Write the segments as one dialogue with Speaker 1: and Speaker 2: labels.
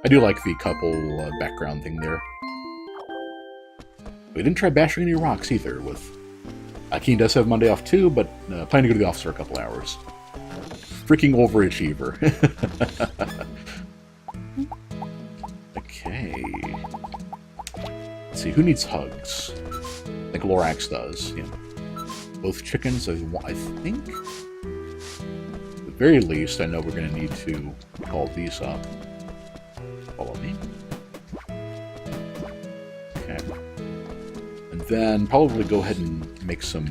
Speaker 1: I do like the couple background thing there. We didn't try bashing any rocks either. With Keen does have Monday off too, but planning to go to the office for a couple hours. Freaking overachiever. Okay. Let's see, who needs hugs? I think Lorax does. Yeah. Both chickens, I think. At the very least, I know we're going to need to call these up. Follow me. Okay. And then probably go ahead and make some...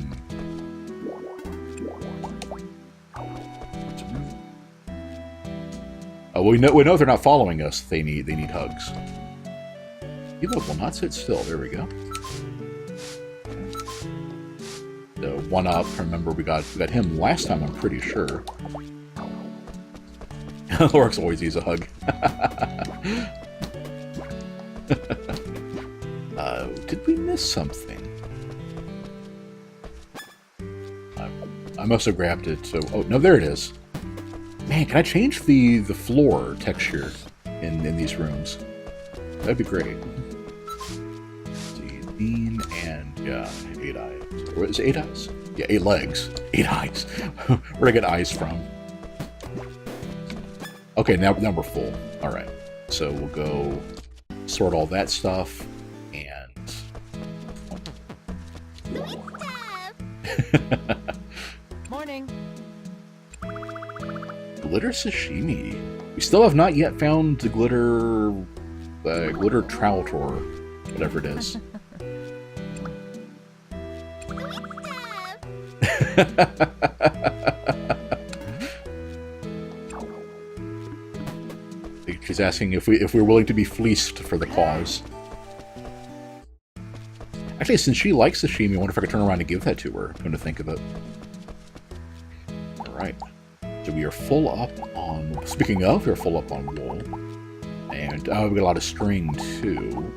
Speaker 1: we know they're not following us. They need hugs. Evo will not sit still. There we go. The one up. Remember, we got him last time. I'm pretty sure. Lorax always needs a hug. Did we miss something? I must have grabbed it. So, oh no, there it is. Man, can I change the floor texture in these rooms? That'd be great. Bean and 8 eyes. What is it, 8 eyes? Yeah, 8 legs. 8 eyes. Where'd I get eyes from? Okay, now we're full. Alright. So we'll go sort all that stuff and...
Speaker 2: Morning.
Speaker 1: Glitter sashimi. We still have not yet found the glitter trout or whatever it is. She's asking if we're willing to be fleeced for the cause. Actually, since she likes sashimi, I wonder if I could turn around and give that to her. Come to think of it. All right. So we are full up on... Speaking of, we're full up on wool. And we got a lot of string, too.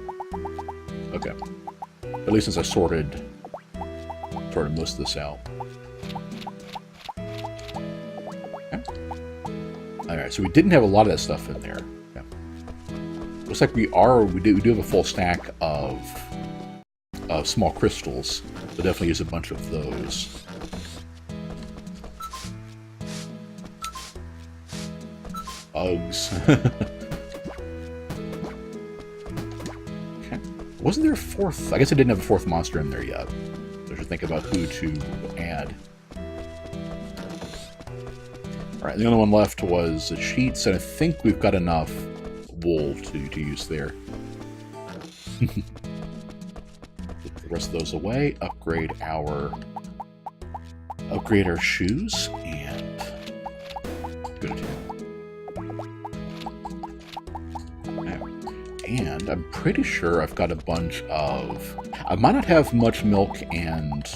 Speaker 1: Okay. At least since I sorted most of this out. Okay. Alright, so we didn't have a lot of that stuff in there. Okay. Looks like we do have a full stack of small crystals. We'll definitely use a bunch of those. Bugs. Okay. Wasn't there a fourth? I guess I didn't have a fourth monster in there yet. So I should think about who to add. Alright, the only one left was the sheets, and I think we've got enough wool to use there. Put the rest of those away, upgrade our shoes, and go to town. And I'm pretty sure I've got a bunch of... I might not have much milk and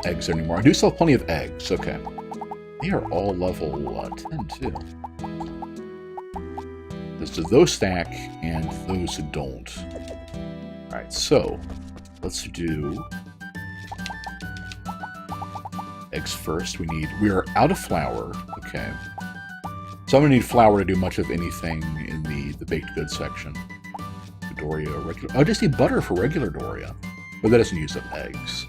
Speaker 1: eggs anymore. I do still have plenty of eggs. Okay. They are all level 10, too. So those stack, and those don't. Alright, so let's do eggs first. We are out of flour. Okay. So I'm going to need flour to do much of anything in the baked goods section. Doria, regular... Oh, I just need butter for regular Doria. But that doesn't use up eggs.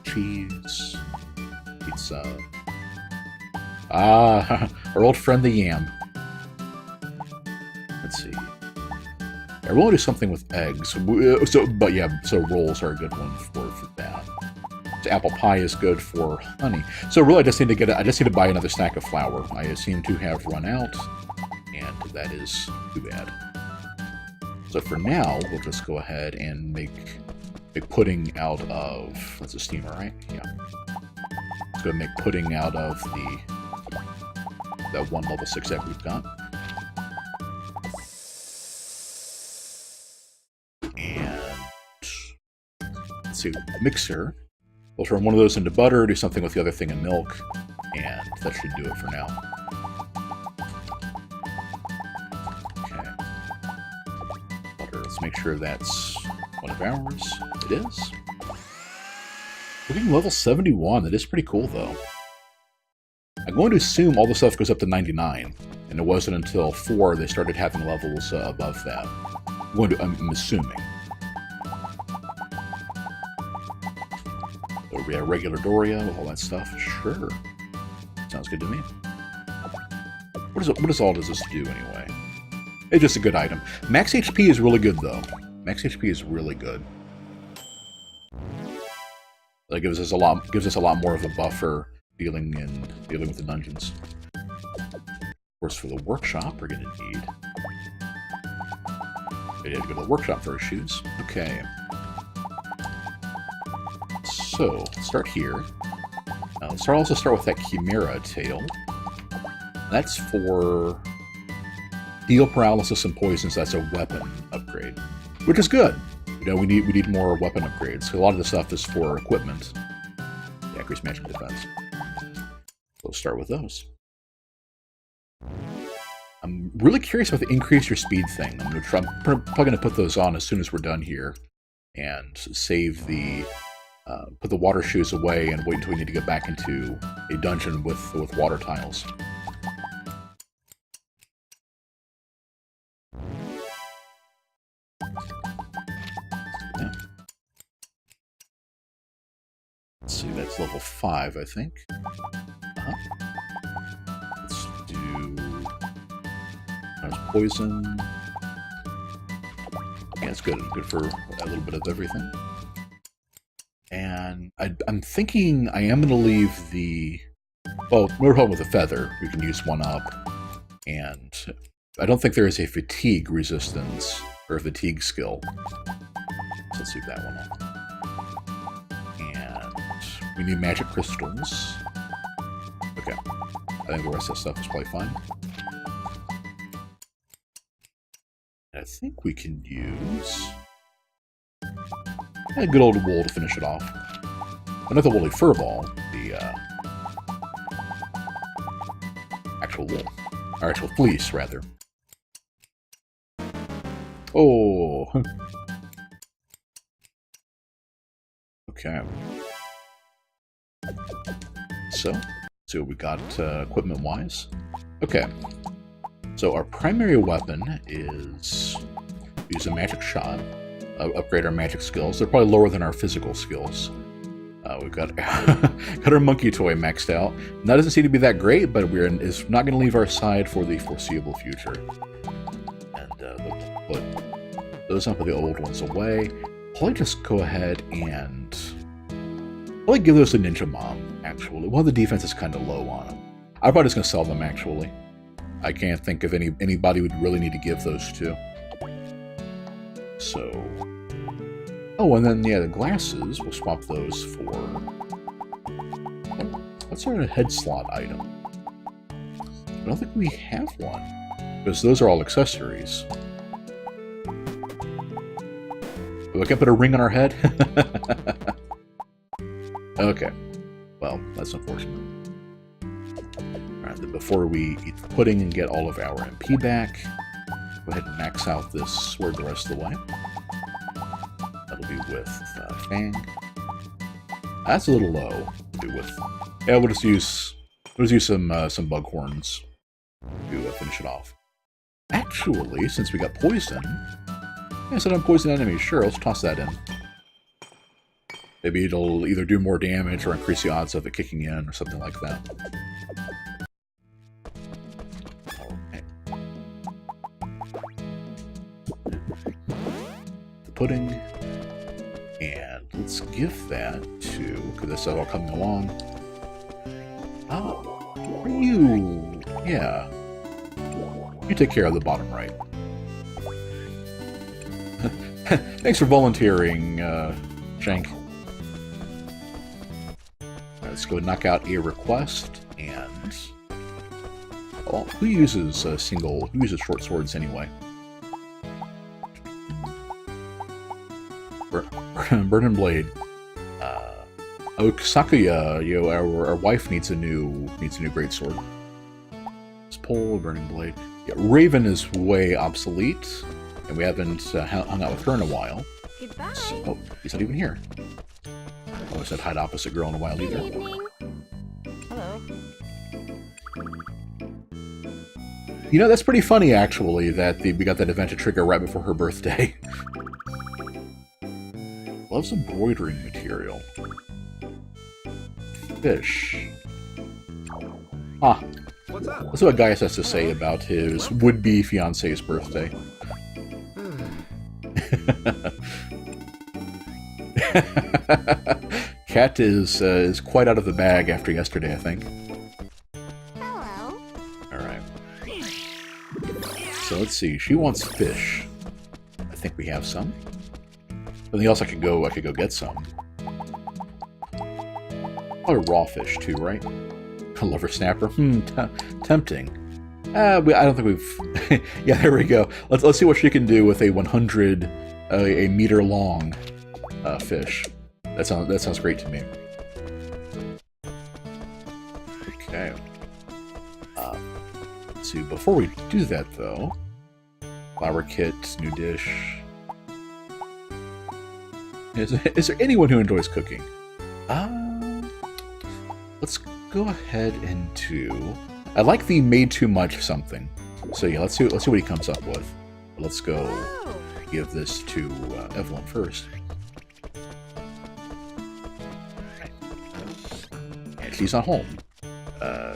Speaker 1: Cheese. Pizza. Ah, our old friend the yam. Let's see. I will do something with eggs. But yeah, so rolls are a good one for that. So apple pie is good for honey. So really, I just need to buy another stack of flour. I seem to have run out, and that is too bad. So for now, we'll just go ahead and make pudding out of... That's a steamer, right? Yeah. Let's go make pudding out of that one level 6 egg we've got. And let's see, mixer. We'll turn one of those into butter, do something with the other thing in milk, and that should do it for now. Okay. Butter, let's make sure that's one of ours. It is. We're getting level 71. That is pretty cool, though. going to assume all the stuff goes up to 99, and it wasn't until 4 they started having levels above that. I'm assuming. So we have regular Doria, all that stuff. Sure. Sounds good to me. What all does this do, anyway? It's just a good item. Max HP is really good, though. Max HP is really good. That gives us a lot more of a buffer dealing with the dungeons. Of course, for the workshop, we're going to need... We have to go to the workshop for our shoes. Okay. So, let's start here. Let's also start with that Chimera tail. That's for deal paralysis and poisons. That's a weapon upgrade, which is good. You know, we need more weapon upgrades. So a lot of the stuff is for equipment. Yeah, increase magic defense. Let's start with those. I'm really curious about the increase your speed thing. I'm probably going to put those on as soon as we're done here, and save the put the water shoes away and wait until we need to get back into a dungeon with water tiles. Yeah. Let's see, that's level 5, I think. Let's do... There's poison. Yeah, it's good. Good for a little bit of everything. And I'm thinking I am going to leave the... Well, we're home with a feather. We can use one up. And I don't think there is a fatigue resistance or a fatigue skill. So let's leave that one on. And we need magic crystals. Okay. I think the rest of that stuff is probably fine. And I think we can use... a good old wool to finish it off. But not the woolly fur ball, the actual wool. Or actual fleece, rather. Oh! Okay. So, let's see what we got equipment-wise. Okay. So our primary weapon is use a magic shot. Upgrade our magic skills. They're probably lower than our physical skills. We've got got our monkey toy maxed out. And that doesn't seem to be that great, but it's not going to leave our side for the foreseeable future. And we'll put those up, put the old ones away. Probably just go ahead and probably give those to Ninja Mom, actually. One of the defense is kind of low on them. I'm probably just going to sell them, actually. I can't think of anybody would really need to give those to. So... Oh, and then, yeah, the glasses, we'll swap those for... What's our head slot item? I don't think we have one, because those are all accessories. We can put a ring on our head? Okay. Well, that's unfortunate. Alright, then before we eat the pudding and get all of our MP back, go ahead and max out this sword the rest of the way. That'll be with Fang. That's a little low. We'll do with... Yeah, we'll just use some bug horns to finish it off. Actually, since we got poison... Yeah, set on poison enemies. Sure, let's toss that in. Maybe it'll either do more damage or increase the odds of it kicking in or something like that. Okay. The pudding. And let's give that to... Because this is all coming along. Oh, you... Yeah. You take care of the bottom right. Thanks for volunteering, Shank. Right, let's go knock out a request, and... Well, who uses who uses short swords anyway? Burning Blade. Oh, Sakuya, our wife needs a new greatsword. Let's pull Burning Blade. Yeah, Raven is way obsolete, and we haven't hung out with her in a while.
Speaker 2: Goodbye.
Speaker 1: So, oh, he's not even here. Oh, I said hide opposite girl in a while either.
Speaker 2: Hello.
Speaker 1: You know, that's pretty funny, actually, that we got that event to trigger right before her birthday. Loves embroidering material. Fish. Ah.
Speaker 3: What's up?
Speaker 1: That's what Gaius has to say about his would-be fiance's birthday. Cat is quite out of the bag after yesterday, I think.
Speaker 4: Hello.
Speaker 1: Alright. So let's see. She wants fish. I think we have some. Anything else I could go get some. Probably raw fish too, right? A liver snapper. Tempting. I don't think we've... yeah, there we go. Let's see what she can do with a 100, a meter long fish. That sounds great to me. Okay. Let's see. Before we do that, though, flower kit, new dish. Is there anyone who enjoys cooking? Let's go ahead and do... I like the made too much something. So yeah, let's see what he comes up with. Let's go give this to Evelyn first. And she's not home.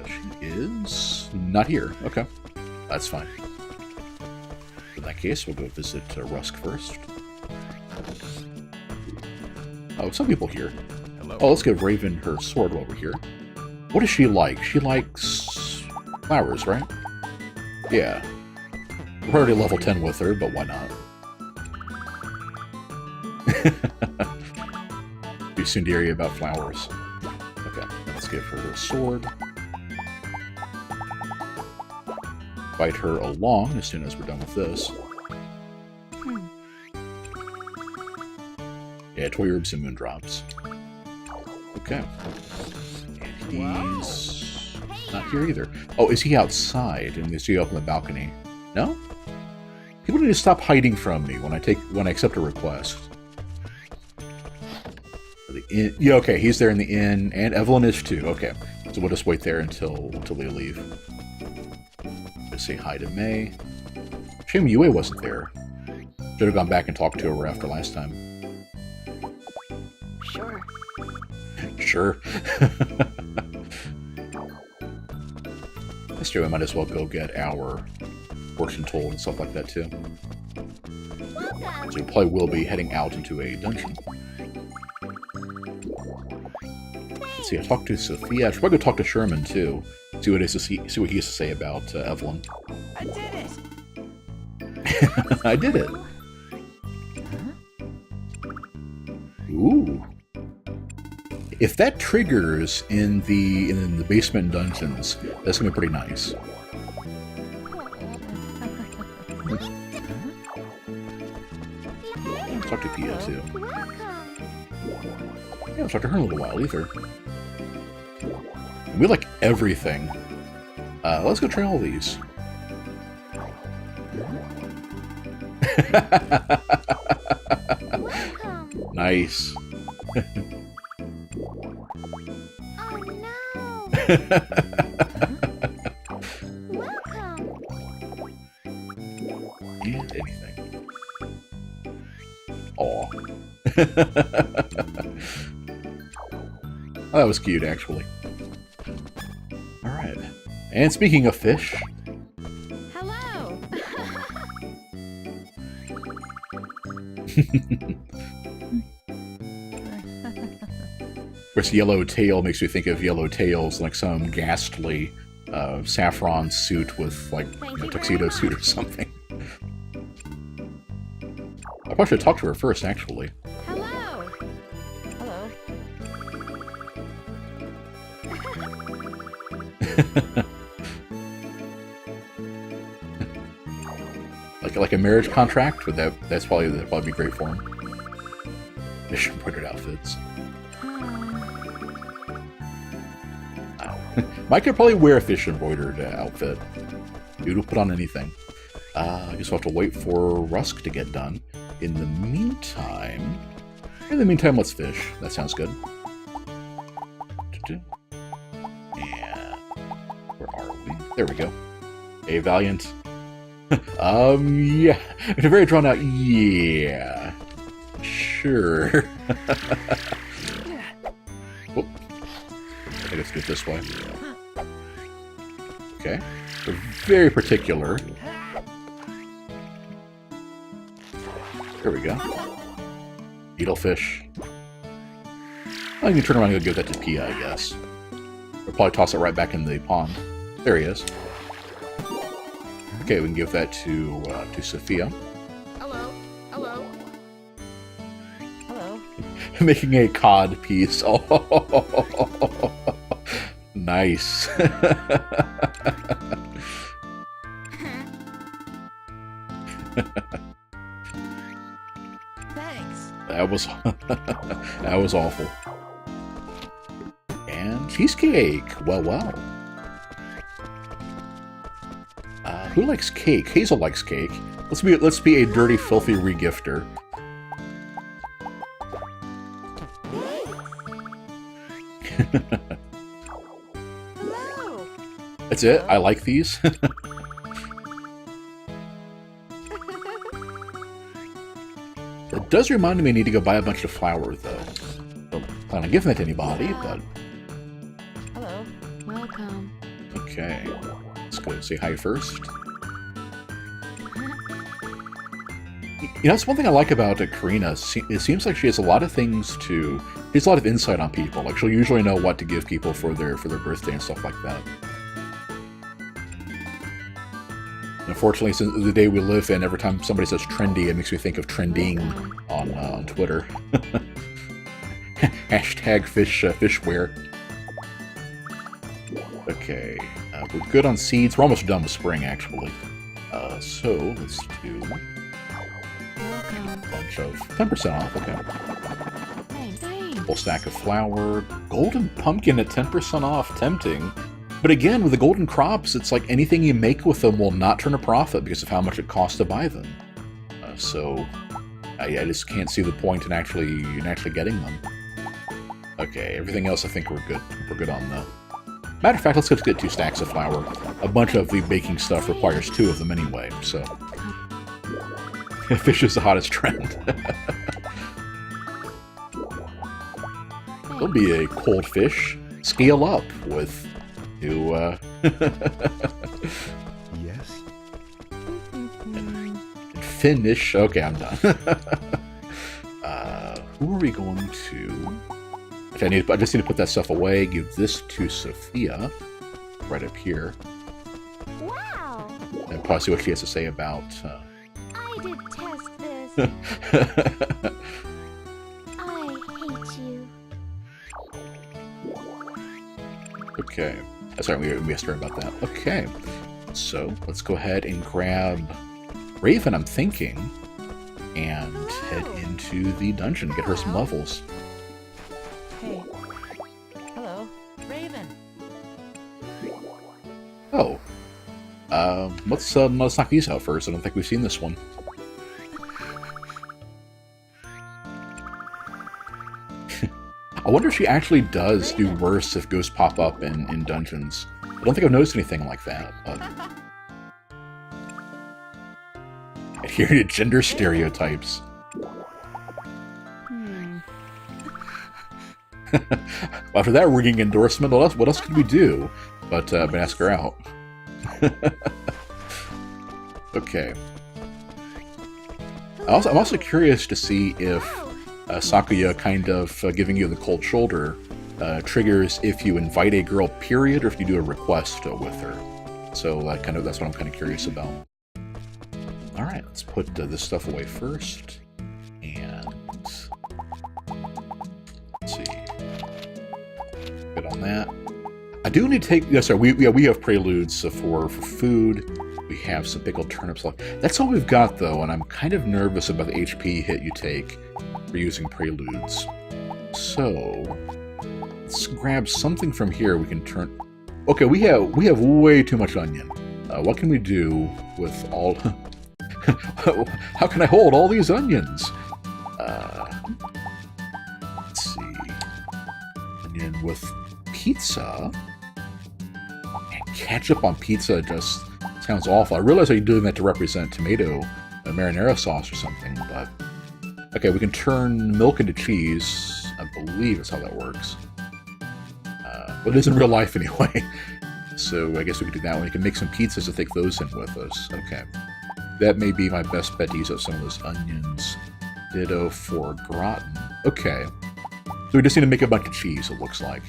Speaker 1: She is not here. Okay, that's fine. In that case, we'll go visit Rusk first. Oh, some people here.
Speaker 3: Hello.
Speaker 1: Oh, let's give Raven her sword while we're here. What does she like? She likes flowers, right? Yeah. We're already level 10 with her, but why not? Be Sundari about flowers. Okay, let's give her the sword. Invite her along as soon as we're done with this. Yeah, toy herbs and moondrops. Okay. And he's not here either. Oh, is he outside? And is he up on the balcony? No? People need to stop hiding from me when I accept a request. The inn, yeah, okay, he's there in the inn, and Evelyn is too. Okay, so we'll just wait there until they leave. Just say hi to May. Shame Yue wasn't there. Should have gone back and talked to her after last time.
Speaker 4: Sure.
Speaker 1: Sure. This year we might as well go get our fortune told and stuff like that too.
Speaker 4: Welcome.
Speaker 1: So we probably will be heading out into a dungeon. Let's see, I talked to Sophia. I should probably go talk to Sherman too. See what he has to say about Evelyn.
Speaker 2: I did it.
Speaker 1: I did it. Ooh. If that triggers in the basement dungeons, that's gonna be pretty nice. Let's talk to Pia too.
Speaker 4: Welcome.
Speaker 1: Yeah, I've talked to her in a little while either. We like everything. Let's go try all these.
Speaker 4: Welcome.
Speaker 1: Nice.
Speaker 4: Oh no. Welcome.
Speaker 1: And anything. Aw. Oh, that was cute, actually. Alright. And speaking of fish...
Speaker 4: Hello.
Speaker 1: Of course, yellow tail makes me think of yellow tails, like some ghastly saffron suit with, like, tuxedo suit or something. I probably should talk to her first, actually.
Speaker 4: Hello.
Speaker 2: Hello.
Speaker 1: like a marriage contract, but that'd probably be great for him. Mission embroidered outfits. Mike could probably wear a fish embroidered outfit. Dude will put on anything. I guess we'll have to wait for Rusk to get done. In the meantime, let's fish. That sounds good. And where are we? There we go. A Valiant. Yeah. It's a very drawn out. Yeah. Sure. Oh. I think let's do it this way. Okay. We're very particular. There we go. Needlefish. I can turn around and go give that to Pia, I guess. We'll probably toss it right back in the pond. There he is. Okay, we can give that to Sophia.
Speaker 2: Hello. Hello. Hello.
Speaker 1: Making a cod piece. Oh, nice.
Speaker 2: Thanks.
Speaker 1: That was that was awful. And cheesecake. Well, well. Who likes cake? Hazel likes cake. Let's be a dirty, filthy regifter.
Speaker 2: Hello.
Speaker 1: That's it. I like these. It does remind me I need to go buy a bunch of flour, though. Don't plan on giving that to anybody, but...
Speaker 2: Hello.
Speaker 4: Welcome.
Speaker 1: Okay. Let's go say hi first. You know, that's one thing I like about Karina. It seems like she has a lot of things to... She has a lot of insight on people. Like, she'll usually know what to give people for their birthday and stuff like that. Unfortunately, since the day we live in, every time somebody says trendy, it makes me think of trending on Twitter. Hashtag fishwear. Okay, we're good on seeds. We're almost done with spring, actually. So, let's do a bunch of 10% off, okay.
Speaker 4: Thanks.
Speaker 1: Full stack of flour. Golden pumpkin at 10% off, tempting. But again, with the golden crops, it's like anything you make with them will not turn a profit because of how much it costs to buy them. So I just can't see the point in actually getting them. Okay, everything else I think we're good. We're good on the... Matter of fact, let's get 2 stacks of flour. A bunch of the baking stuff requires 2 of them anyway, so... Fish is the hottest trend. There'll be a cold fish. Scale up with... new,
Speaker 3: Yes.
Speaker 1: finish. Okay, I'm done. Who are we going to... Okay, I just need to put that stuff away. Give this to Sophia. Right up here.
Speaker 4: Wow.
Speaker 1: And probably see what she has to say about...
Speaker 4: I did test this. I hate you.
Speaker 1: Okay. Sorry, we asked her about that. Okay. So, let's go ahead and grab Raven, I'm thinking, and head into the dungeon. Get her some levels.
Speaker 2: Hey. Hello. Raven.
Speaker 1: Oh. Let's knock these out first. I don't think we've seen this one. I wonder if she actually does do worse if ghosts pop up in dungeons. I don't think I've noticed anything like that. Adhering to gender stereotypes. After that ringing endorsement, what else could we do but ask her out? Okay. I'm also curious to see if Sakuya kind of giving you the cold shoulder triggers if you invite a girl, period, or if you do a request with her. So that's what I'm kind of curious about. All right, let's put this stuff away first, and let's see. Good on that. I do need to take. Yes, sir. We have preludes for food. We have some pickled turnips left. That's all we've got, though, and I'm kind of nervous about the HP hit you take for using preludes. So let's grab something from here. We can turn. Okay, we have way too much onion. What can we do with all? How can I hold all these onions? Let's see. Onion with pizza. And ketchup on pizza just kind sounds awful. I realize I'm doing that to represent tomato marinara sauce or something, but... Okay, we can turn milk into cheese. I believe that's how that works. But it is in real life anyway. So I guess we can do that one. We can make some pizzas to take those in with us. Okay. That may be my best bet to use up some of those onions. Ditto for gratin. Okay. So we just need to make a bunch of cheese, it looks like.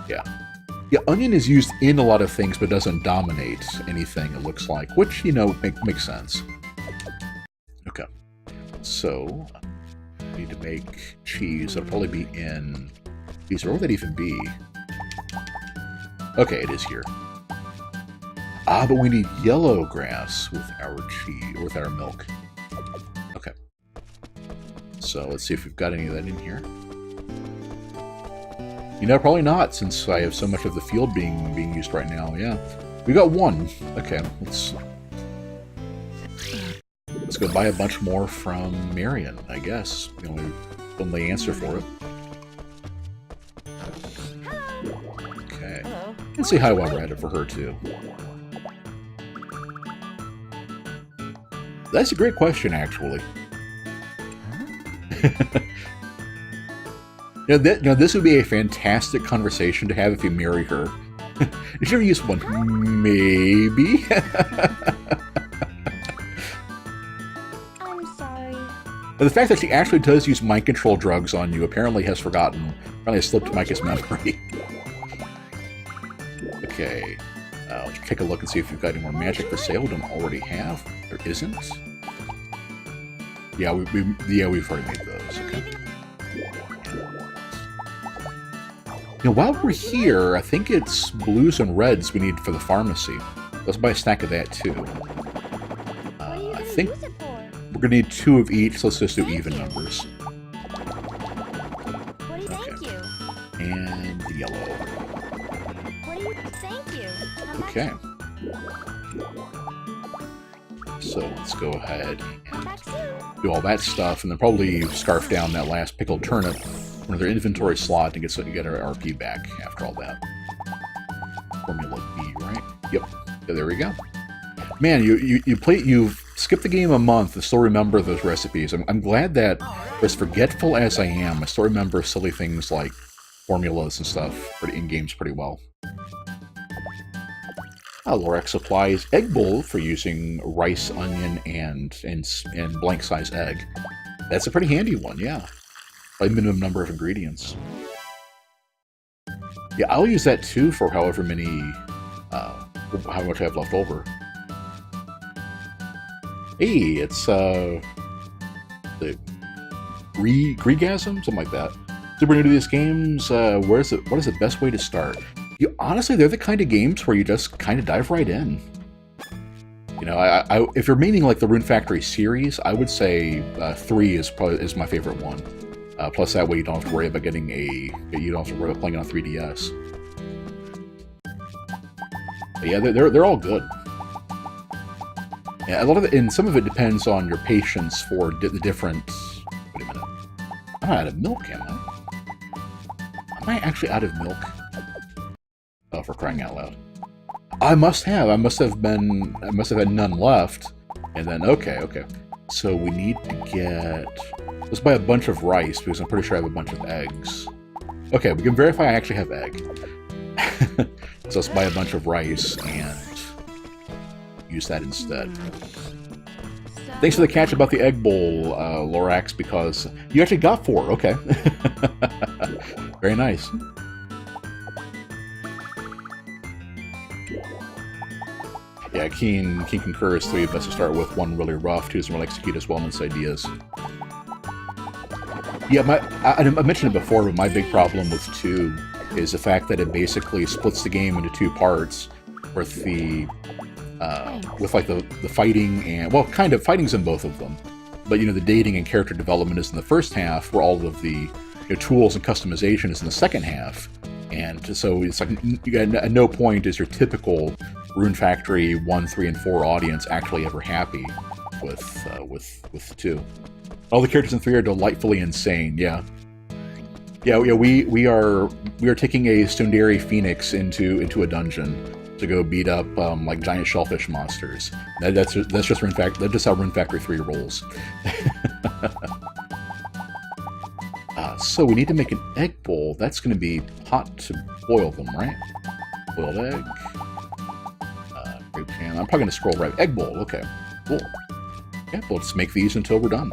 Speaker 1: Yeah. Yeah, onion is used in a lot of things, but doesn't dominate anything, it looks like. Which, you know, makes sense. Okay. So... need to make cheese. It'll probably be in these. Where would that even be? Okay, it is here. Ah, but we need yellow grass with our cheese, with our milk. Okay. So let's see if we've got any of that in here. You know, probably not, since I have so much of the field being used right now. Yeah, we got one. Okay, let's go buy a bunch more from Marion, I guess. The only answer for it. Okay.
Speaker 2: Hello.
Speaker 1: Let's say hi while we're at it for her, too. That's a great question, actually. This would be a fantastic conversation to have if you marry her. Did you ever use one? Maybe. But the fact that she actually does use mind control drugs on you apparently has forgotten. Apparently has slipped Micah's memory. Okay. Let's take a look and see if we've got any more magic for sale we don't already have. There isn't. Yeah, we've already made those. Okay. While we're here, I think it's blues and reds we need for the pharmacy. Let's buy a stack of that too. I think we're gonna need 2 of each, so let's just do even numbers. Okay. And yellow. Okay. So let's go ahead and do all that stuff, and then probably scarf down that last pickled turnip, another inventory slot, to get our RP back after all that. Formula B, right? Yep. Yeah, there we go. Man, you've skipped the game a month and still remember those recipes. I'm glad that, as forgetful as I am, I still remember silly things like formulas and stuff in games pretty well. Lorax supplies egg bowl for using rice, onion, and blank size egg. That's a pretty handy one, yeah. By minimum number of ingredients. Yeah, I'll use that too for however many, how much I have left over. Hey, it's the Greegasm, something like that. Super new to these games. What is the best way to start? Honestly, they're the kind of games where you just kind of dive right in. If you're meaning like the Rune Factory series, I would say 3 is my favorite one. Plus, that way you don't have to worry about playing it on 3DS. But yeah, they're all good. Yeah, and some of it depends on your patience for the different. Wait a minute, I'm not out of milk, am I? Am I actually out of milk? Oh, for crying out loud! I must have had none left, and then okay. So we need to get. Let's buy a bunch of rice because I'm pretty sure I have a bunch of eggs. Okay, we can verify I actually have egg. So let's buy a bunch of rice and use that instead. Thanks for the catch about the egg bowl, Lorax, because you actually got 4. Okay. Very nice. Yeah, Keen concurs. 3 of us to start with. 1 really rough. 2 doesn't really execute his wellness ideas. Yeah, I mentioned it before, but my big problem with 2 is the fact that it basically splits the game into 2 parts, with the fighting and, well, kind of fighting's in both of them, but the dating and character development is in the first half, where all of the tools and customization is in the second half. And so it's like at no point is your typical Rune Factory 1, 3, and 4 audience actually ever happy with 2. All the characters in 3 are delightfully insane, yeah. Yeah, we are taking a Stundari Phoenix into a dungeon to go beat up like giant shellfish monsters. That's just Rune Factory. That's just how Rune Factory 3 rolls. So we need to make an egg bowl. That's going to be hot to boil them, right? Boiled egg. Grape jam. I'm probably going to scroll right. Egg bowl. Okay, cool. Yeah, we'll just make these until we're done.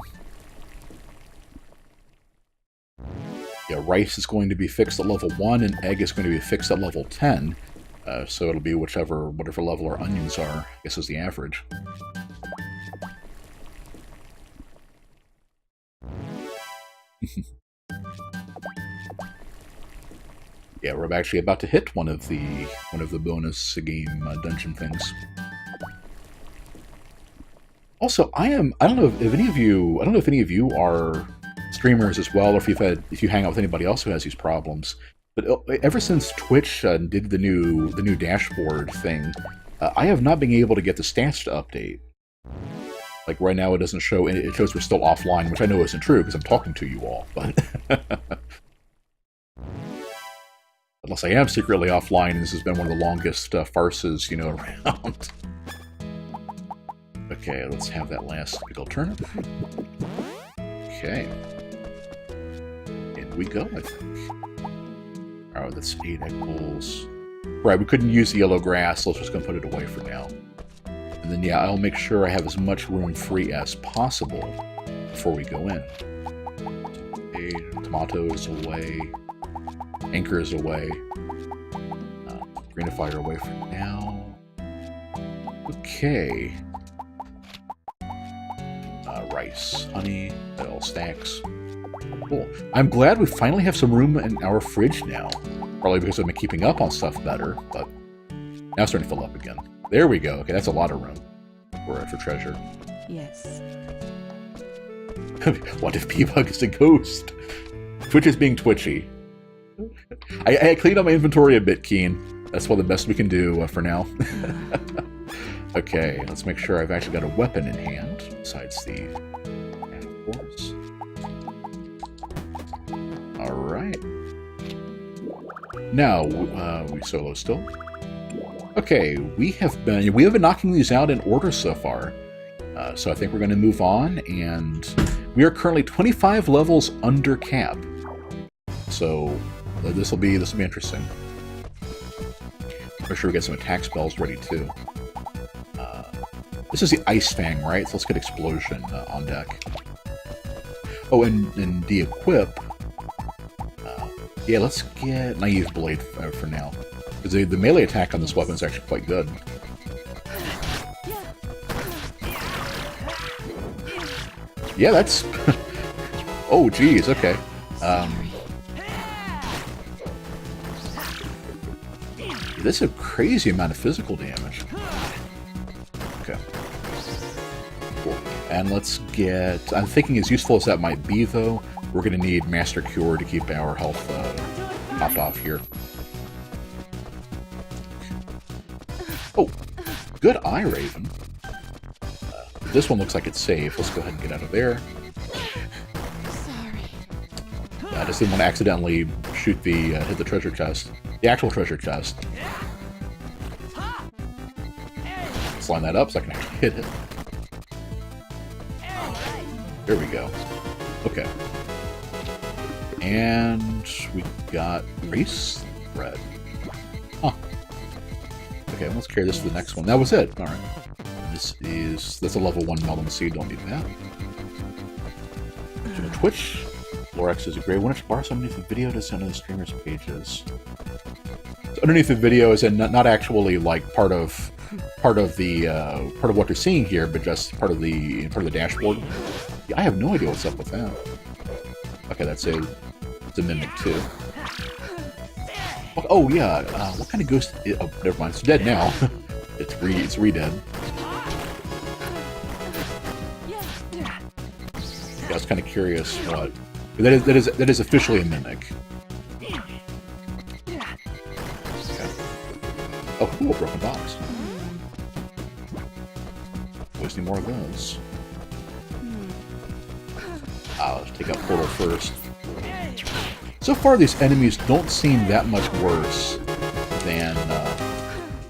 Speaker 1: Yeah, rice is going to be fixed at level 1, and egg is going to be fixed at level 10. So it'll be whatever level our onions are, I guess is the average. Yeah, we're actually about to hit one of the bonus game dungeon things. Also, I don't know if any of you are streamers as well, or if you hang out with anybody else who has these problems. But ever since Twitch did the new dashboard thing, I have not been able to get the stats to update. Like right now, it doesn't show. It shows we're still offline, which I know isn't true because I'm talking to you all. But unless I am secretly offline, and this has been one of the longest farces, around. Okay, let's have that last pickled turnip. Okay. In we go, I think. Oh, that's 8 egg bowls. Right, we couldn't use the yellow grass, so let's just go put it away for now. And then, yeah, I'll make sure I have as much room free as possible before we go in. Okay, tomatoes away. Anchor is away. Greenifier away for now. Okay. Rice, honey, that all stacks. Cool. I'm glad we finally have some room in our fridge now. Probably because I've been keeping up on stuff better, but now it's starting to fill up again. There we go. Okay, that's a lot of room for treasure.
Speaker 2: Yes.
Speaker 1: What if P-Bug is a ghost? Twitch is being twitchy. I cleaned up my inventory a bit, Keen. That's what the best we can do for now. Okay, let's make sure I've actually got a weapon in hand, besides the horse. Alright. Now, we solo still. Okay, we have been knocking these out in order so far. So I think we're going to move on, and we are currently 25 levels under cap. So this will be interesting. Make sure we get some attack spells ready too. This is the Ice Fang, right? So let's get Explosion on deck. Oh, and the equip. Yeah, let's get Naive Blade for now. Because the melee attack on this weapon is actually quite good. Yeah, that's... Oh, geez, okay. This is a crazy amount of physical damage. Okay. Cool. And let's get... I'm thinking as useful as that might be, though, we're going to need Master Cure to keep our health topped off here. Oh, good eye, Raven. This one looks like it's safe. Let's go ahead and get out of there.
Speaker 4: Sorry.
Speaker 1: I just didn't want to accidentally shoot the hit the treasure chest. The actual treasure chest. Let's line that up so I can actually hit it. There we go. Okay. And we got race thread. Huh. Okay, let's carry this to the next one. That was it. Alright. That's a level 1 melon seed, don't need that. Twitch. Lorex is a great one. It's bars underneath the video to send to the streamer's pages. So underneath the video is not actually like part of what you're seeing here, but just part of the dashboard. Yeah, I have no idea what's up with that. Okay, it's a mimic too. Oh yeah, what kind of ghost? Oh, never mind. It's dead now. it's re-dead. I was kind of curious what. That is officially a mimic. Okay. Oh, cool, broken box. Always need more of those. Let's take out Portal first. So far, these enemies don't seem that much worse than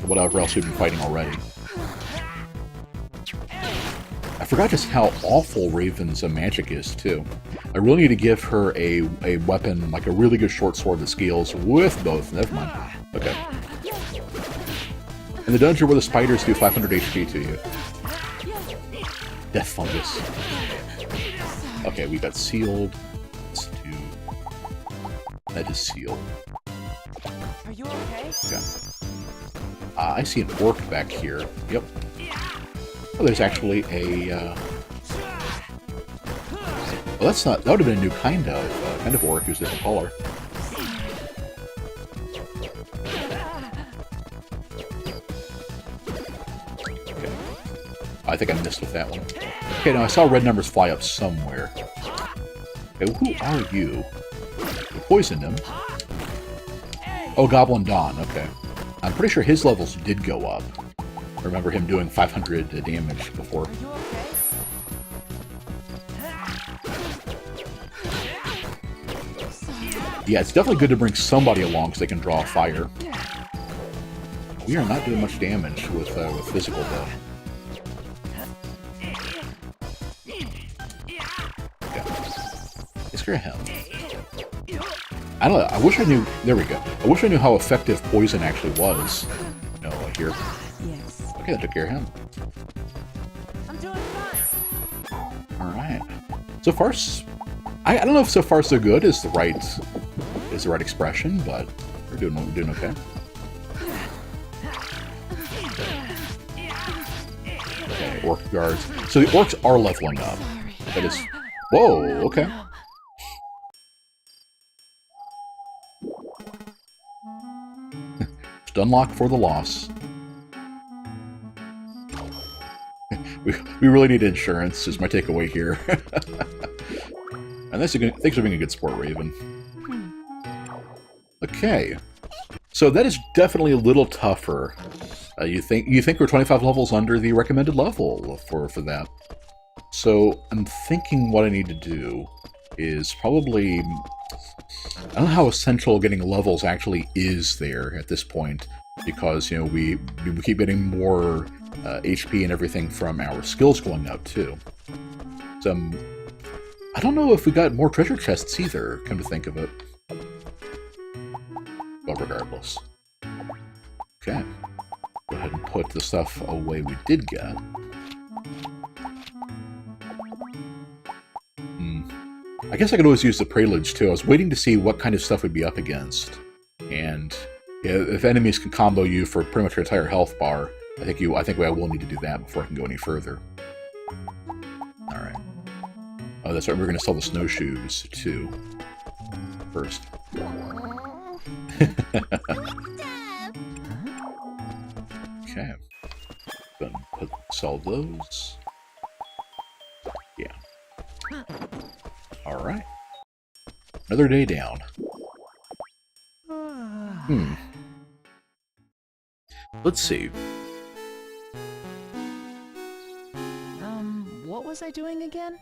Speaker 1: whatever else we've been fighting already. I forgot just how awful Raven's magic is, too. I really need to give her a weapon, like a really good short sword that scales with both. Never mind. Okay. In the dungeon where the spiders do 500 HP to you. Death fungus. Okay, we got sealed. Let's do... That is sealed.
Speaker 2: Are you okay?
Speaker 1: Okay. I see an orc back here. Yep. Oh, there's actually a... Well, that's not... That would have been a new kind of orc who's a different color. Okay. I think I missed with that one. Okay, now I saw red numbers fly up somewhere. Okay, who are you? You poisoned him. Oh, Goblin Dawn, okay. I'm pretty sure his levels did go up. I remember him doing 500 damage before.
Speaker 2: Are you okay?
Speaker 1: Yeah, it's definitely good to bring somebody along so they can draw fire. We are not doing much damage with physical, though. Okay. Let's get him. I don't know, I wish I knew... There we go. I wish I knew how effective poison actually was. No, here.
Speaker 2: Yes.
Speaker 1: Okay, that took care of him.
Speaker 2: I'm doing fine.
Speaker 1: Alright. So far, I don't know if so far so good is the right expression, but we're doing okay. Okay, orc guards. So the orcs are leveling up. That is... Whoa, okay. Unlock for the loss. we really need insurance, is my takeaway here. And thanks for being a good sport, Raven. Okay. So that is definitely a little tougher. You think we're 25 levels under the recommended level for that. So I'm thinking what I need to do is probably... I don't know how essential getting levels actually is there at this point, because, you know, we keep getting more HP and everything from our skills going up, too. So, I don't know if we got more treasure chests either, come to think of it. But regardless. Okay. Go ahead and put the stuff away we did get. I guess I could always use the preludes, too. I was waiting to see what kind of stuff we'd be up against. And yeah, if enemies can combo you for pretty much your entire health bar, I think I will need to do that before I can go any further. Alright. Oh, that's right, we're going to sell the snowshoes, too. First. Okay. Then sell those. Yeah. Alright. Another day down. Let's see.
Speaker 2: What was I doing again?